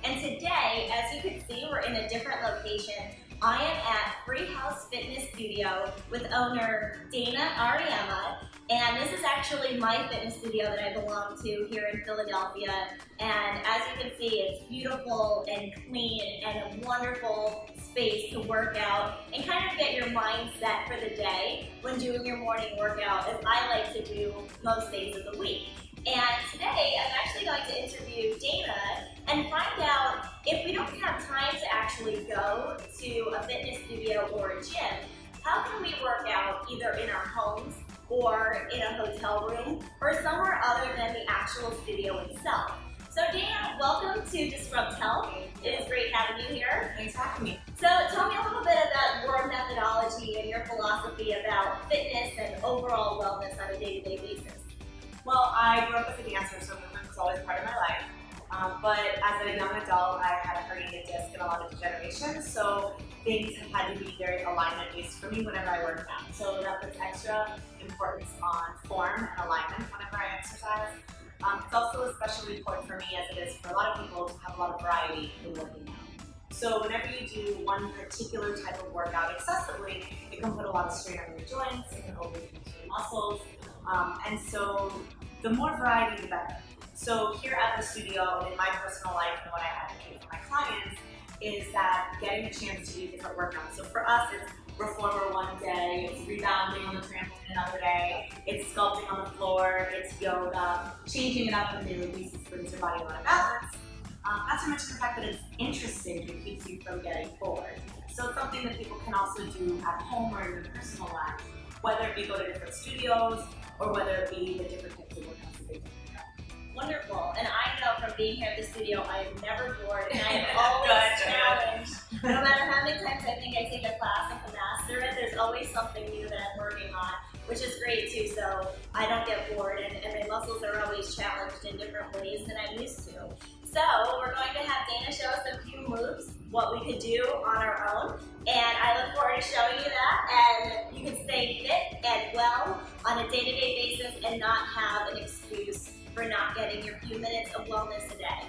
And today, as you can see, we're in a different location. I am at Free House Fitness Studio with owner Dana Auriemma. And this is actually my fitness studio that I belong to here in Philadelphia. And as you can see, it's beautiful and clean and a wonderful space to work out and kind of get your mind set for the day when doing your morning workout, as I like to do most days of the week. And today, I'm actually going to interview Dana and find out if we don't have time to actually go to a fitness studio or a gym, how can we work out either in our homes or in a hotel room or somewhere other than the actual studio itself. So Dana, welcome to DisruptHealth. It is great having you here. Thanks for having me. So tell me a little bit about your methodology and your philosophy about fitness and overall wellness on a day-to-day basis. Well, I grew up as a dancer, so movement was always part of my life. But as a young adult, I had a herniated disc and a lot of degeneration, so things had to be very alignment-based for me whenever I worked out. So that puts extra importance on form and alignment whenever I exercise. It's also especially important for me, as it is for a lot of people, to have a lot of variety in working out. So whenever you do one particular type of workout excessively, it can put a lot of strain on your joints, it can overuse your muscles, and so the more variety, the better. So here at the studio, and in my personal life and what I advocate for my clients, is that getting a chance to do different workouts. So for us, it's reformer one day, it's rebounding on the trampoline another day, it's sculpting on the floor, it's yoga, changing it up on a daily basis brings your body a lot of balance. Not to mention the fact that it's interesting and keeps you from getting bored. So it's something that people can also do at home or in their personal lives, whether it be go to different studios or whether it be the different types of workouts that they do. Wonderful. And I know from being here at the studio, I am never bored and I am always challenged. No matter how many times I think I take a class and can master it, there's always something new that I'm working on, which is great too, so I don't get bored and my muscles are always challenged in different ways than I'm used to. So we're going to have Dana show us a few moves, what we could do on our own, and I look forward to showing you that, and you can stay fit and well on a day-to-day basis and not have an excuse for not getting your few minutes of wellness a day.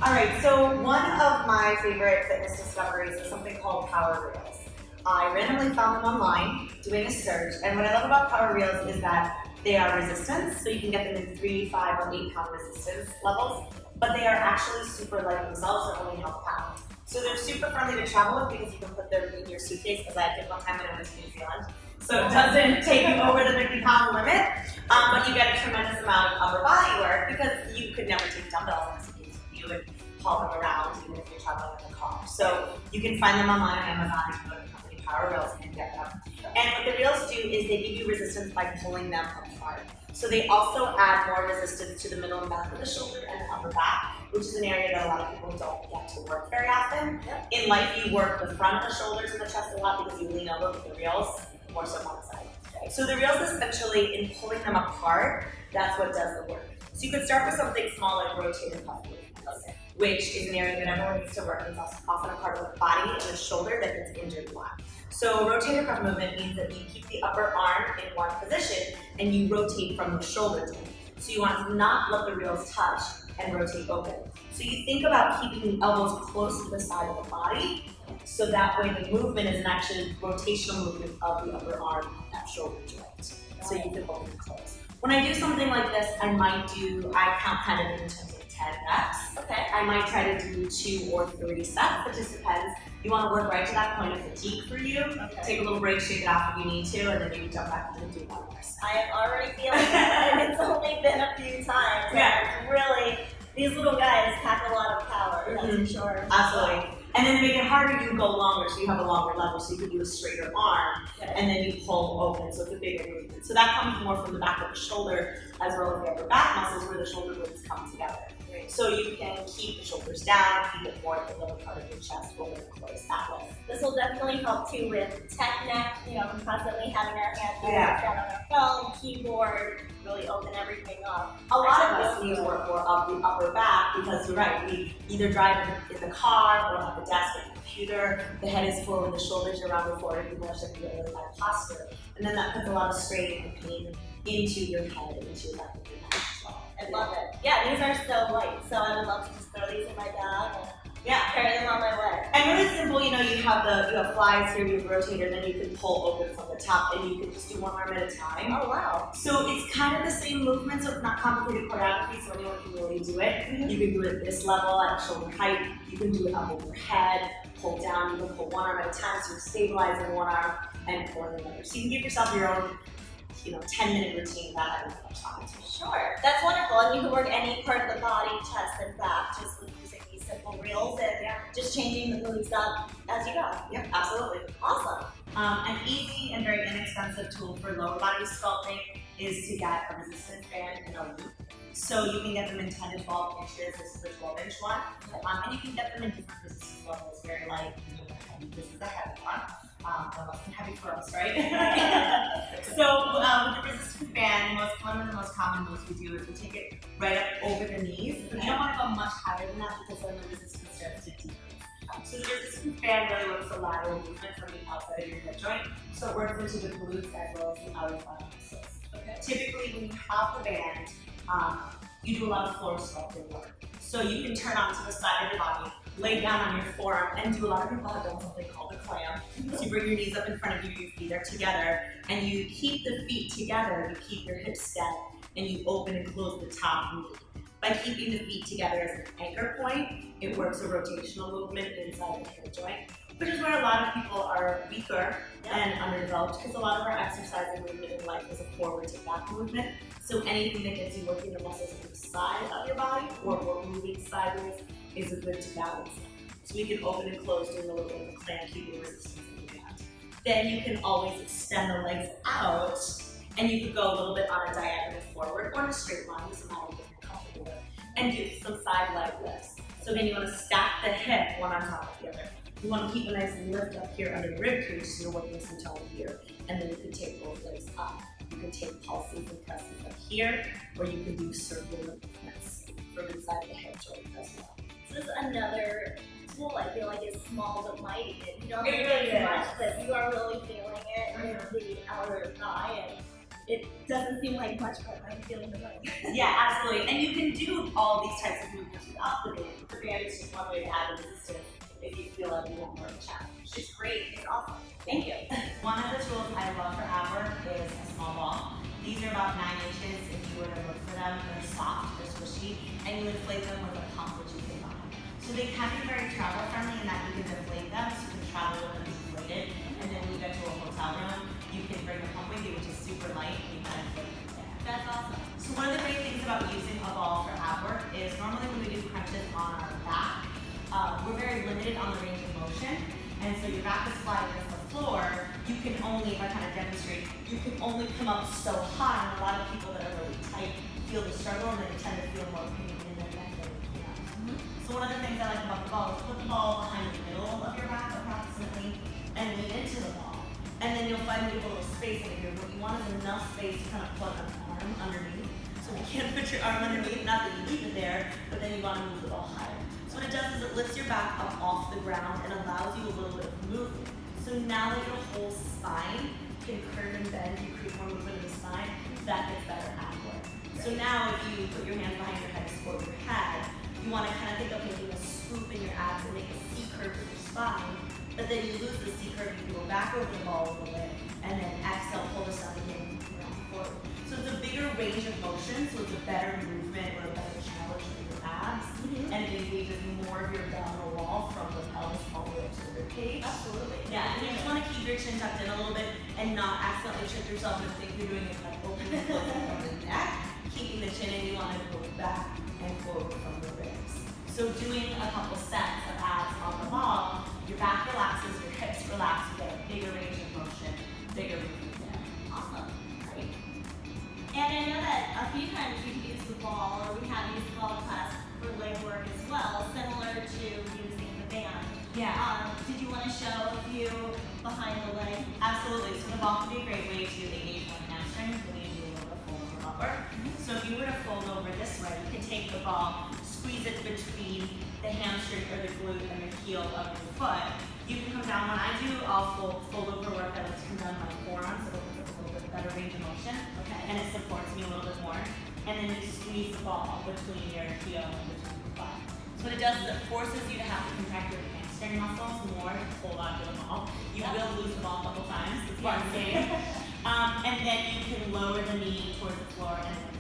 All right, so one of my favorite fitness discoveries is something called Power Reels. I randomly found them online doing a search, and what I love about Power Reels is that they are resistance, so you can get them in 3, 5, or 8 pound resistance levels, but they are actually super light themselves, they're only half pound. So they're super friendly to travel with because you can put them in your suitcase, as I did one time when I went to New Zealand. So it doesn't take you over the 50-pound limit, but you get a tremendous amount of upper body work because you could never take dumbbells in a suitcase with you and haul them around even if you're traveling in the car. So you can find them online on Amazon, you can go to the company Power Reels and get them. And what the reels do is they give you resistance by pulling them apart. So they also add more resistance to the middle and back of the shoulder and the upper back, which is an area that a lot of people don't get to work very often. In life, you work the front of the shoulders and the chest a lot because you lean over with the reels, more so one side. So the reels, essentially, in pulling them apart, that's what does the work. So you could start with something small like rotator cuff movements, which is an area that everyone needs to work. It's often a part of the body and the shoulder that gets injured a lot. So rotator cuff movement means that you keep the upper arm in one position and you rotate from the shoulder down. So you want to not let the reels touch and rotate open. So you think about keeping the elbows close to the side of the body, so that way the movement is an actually rotational movement of the upper arm of that shoulder joint. So you can open and close. When I do something like this, I count kind of in terms of 10 reps. Okay. I might try to do 2 or 3 sets, it just depends. You want to work right to that point of fatigue for you. Okay. Take a little break, shake it off if you need to, and then you jump back and do one more set. I am already feeling it, and it's only been a few times. Yeah. Really, these little guys pack a lot of power, that's for sure. Absolutely. And then to make it harder, you can go longer, so you have a longer level, so you can do a straighter arm, and then you pull open, so it's a bigger movement. So that comes more from the back of the shoulder, as well as the upper back muscles, where the shoulder blades come together. So you can keep the shoulders down, keep it more at the lower part of your chest, open and close that way. This will definitely help too with tech neck, constantly having our hands down on our phone, keyboard, really open everything up. A lot of us need to work more of the upper back because you're right, we either drive in the car or on the desk or the computer, the head is forward, the shoulders are around the floor, people are shifting to really bad posture. And then that puts a lot of strain and pain into your head, into your back of your neck as well. I love it. Yeah, these are so light, so I would love to just throw these in my bag and Yeah. Carry them on my leg. And really simple, you have flies here, you have rotator, then you can pull open from the top, and you can just do one arm at a time. Oh wow. So it's kind of the same movement, so it's not complicated choreography, so anyone can really do it. You can do it at this level, at shoulder height. You can do it up overhead, pull down. You can pull one arm at a time, so you're stabilizing one arm and pulling the other. So you can give yourself your own 10-minute routine without having too much time. Sure, that's wonderful. And you can work any part of the body, chest and back, just with using these simple reels and just changing the moves up as you go. Yep, absolutely. Awesome. An easy and very inexpensive tool for lower body sculpting is to get a resistance band and a loop. So you can get them in 10 to 12 inches. This is the 12-inch one. And you can get them in different resistance levels, very light, medium, and heavy. This is a heavy one. They're less than heavy for us, right? So with the resistance band, one of the most common moves we do is we take it right up over the knees. But you don't want to go much higher than that because then the resistance starts to decrease. So the resistance band really works the lateral movement from the outside of your hip joint. So it works into the glutes as well as the outer thigh muscles. Okay. Typically, when you have the band, you do a lot of floor sculpting work. So you can turn onto the side of your body, lay down on your forearm, and do a lot of people have done something called a clam. So you bring your knees up in front of you, your feet are together, and you keep the feet together, you keep your hips steady, and you open and close the top knee. By keeping the feet together as an anchor point, it works a rotational movement inside the hip joint, which is where a lot of people are weaker and underdeveloped, because a lot of our exercising movement in life is a forward to back movement. So anything that gets you working the muscles on the side of your body or moving sideways is a good to balance it. So we can open and close doing a little bit of a clam, keeping resistance in the band. Then you can always extend the legs out, and you can go a little bit on a diagonal forward or in a straight line, doesn't matter what you're comfortable with, and do some side leg lifts. So again, you want to stack the hip one on top of the other. You want to keep a nice lift up here under the rib cage, so you're working some tone here, and then you can take both legs up. You can take pulses and presses up here, or you can do circular movements from inside the hip joint as well. This is another tool I feel like is small but mighty. You don't It really get is. much, but you are really feeling it in the outer thigh, and it doesn't seem like much, but I'm feeling the pain. Yeah, absolutely. And you can do all these types of movements without the band. The band is just one way to add resistance if you feel like you want more of a challenge. It's great. It's awesome. Thank you. One of the tools I love for ab work is a small ball. These are about 9 inches if you were to look for them. They're soft, they're squishy, and you inflate them with a pump which you can buy. So they can be very travel friendly in that you can deflate them, so you can travel with them deflated, and then when you get to a hotel room, you can bring the pump with you, which is super light, and you can inflate it there. That's awesome. So one of the great things about using a ball for ab work is normally when we do crunches on our back, we're very limited on the range of motion, and so your back is flat against the floor. You can only, if I kind of demonstrate, you can only come up so high, and a lot of people that are really tight feel the struggle, and they tend to feel more pain in their neck than anything else. So one of the things I like about the ball is put the ball behind the middle of your back approximately, and lean into the ball. And then you'll find you have a little space over here. What you want is enough space to kind of plug an arm underneath. So you can't put your arm underneath, not that you leave it there, but then you want to move the ball higher. So what it does is it lifts your back up off the ground and allows you a little bit of movement. So now that your whole spine can curve and bend, you create more movement in the spine, that gets better ab work. So now if you put your hands behind your head to support your head, you want to kind of think of making a swoop in your abs and make a C curve with your spine, but then you lose the C curve, you can go back over the ball a little bit, and then exhale, pull this down again, and round forward. So it's a bigger range of motion, so it's a better movement or a better challenge for your abs, and it engages more of your abdominal wall from the pelvis all the way up to the rib cage. Absolutely. Yeah, and you just want to keep your chin tucked in a little bit and not accidentally trick yourself and think you're doing it like opening and closing from the neck. Keeping the chin in, you want to go back and forward from the ribs. So doing a couple sets of abs on the ball, your back relaxes, your hips relax, you get a bigger range of motion, bigger movement there. Awesome. Great. And I know that a few times you've used the ball, or we have used the ball class for leg work as well, similar to using the band. Yeah. Did you want to show a few behind the leg? Absolutely. So the ball can be a great way to engage one hamstring when you do a little bit of fold over upper. So if you were to fold over this way, you can take the ball, squeeze it between the hamstring or the glute and the heel of your foot. You can come down. When I do, I'll fold over work. I like to come down my forearm, so it opens up a little bit better range of motion. Okay. And it supports me a little bit more. And then you squeeze the ball between your heel and between your butt. So what it does is it forces you to have to hold on to the ball. You will lose the ball a couple times. It's one game. And then you can lower the knee towards the floor and then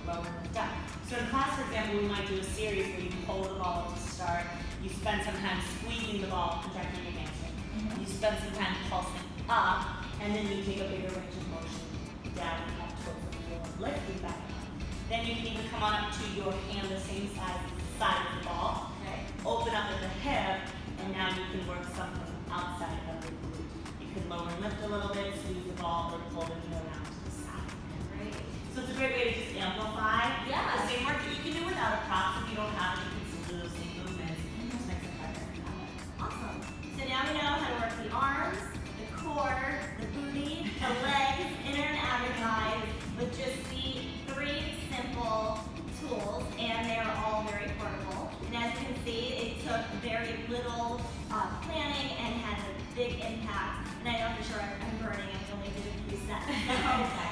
lower and lift up. So in class, for example, we might do a series where you hold the ball to start. You spend some time squeezing the ball, contracting your hamstring. You spend some time pulsing up, and then you take a bigger range of motion down and up towards the floor, lifting back up. Then you can even come on up to your hand the same side of the ball. Okay. Open up at the hip, and now you can work something outside of the glute. You can lower and lift a little bit, squeeze the ball, or pull the knee around to the side. Great. So it's a great way to just amplify the same work that you can do without a prop. If you don't have it, you can still do those same movements. Just make it harder. Awesome. So now we know how to work the arms, the core, the booty, the legs, inner and outer thighs with just the 3 simple tools, and they're all very portable. And as you can see, it took very little planning and had a big impact. And I know for sure I'm burning. I only did a few sets.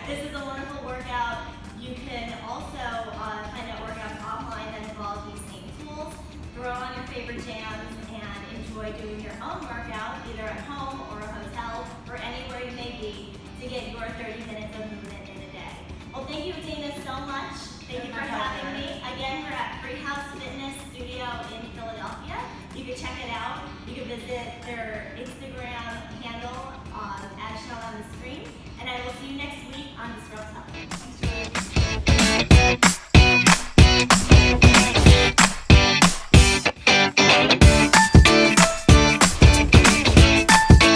This is a wonderful workout. You can also find out workouts online that involve these same tools. Throw on your favorite jams and enjoy doing your own workout, either at home or a hotel or anywhere you may be, to get your 30 minutes of movement in a day. Well, thank you, Dana, so much. Thank you for having me. Again, we're at Free House Fitness Studio in Philadelphia. You can check it out. You can visit